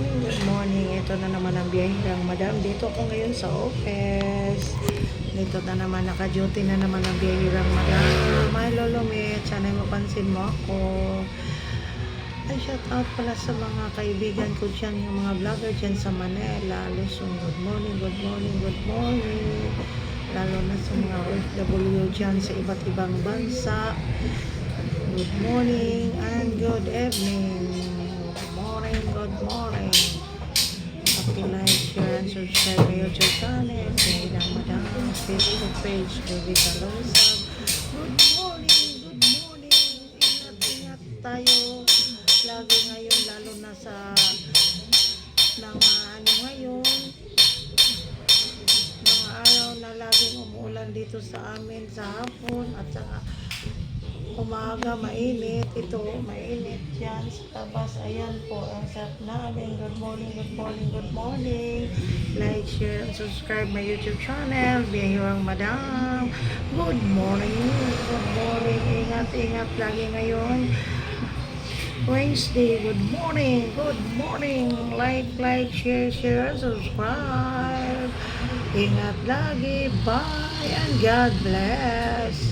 morning, good morning. Ito na naman ang biyahirang madam. Dito ako ngayon sa office. Dito na naman, naka-duty na naman ang biyahirang madam. My lolo me, sana mapansin mo ako. Ay, shout out pala sa mga kaibigan ko dyan, yung mga vlogger dyan sa Manila. Luzon, good morning, good morning, good morning. Lalo na sa mga OFW dyan sa iba't ibang bansa. Good morning and good evening. Good morning. Happy like, share, and subscribe to YouTube channel. Biyahirang madam. Facebook page, Baby Kalosab. Good morning, good morning. Ingat-ingat tayo. Lagi ngayon, lalo na sa mga ngayon. Mga araw na laging umuulan dito sa amin sa hapon at saka umaga, mainit. Ito, mainit yan sa labas. Ayan po, ang sarap namin. Good morning, good morning, good morning. Like, share, and subscribe my YouTube channel. Biyahirang madam. Good morning. Good morning. Ingat, ingat lagi ngayon. Wednesday, good morning. Good morning. Like, share, and subscribe. Ingat lagi. Bye and God bless.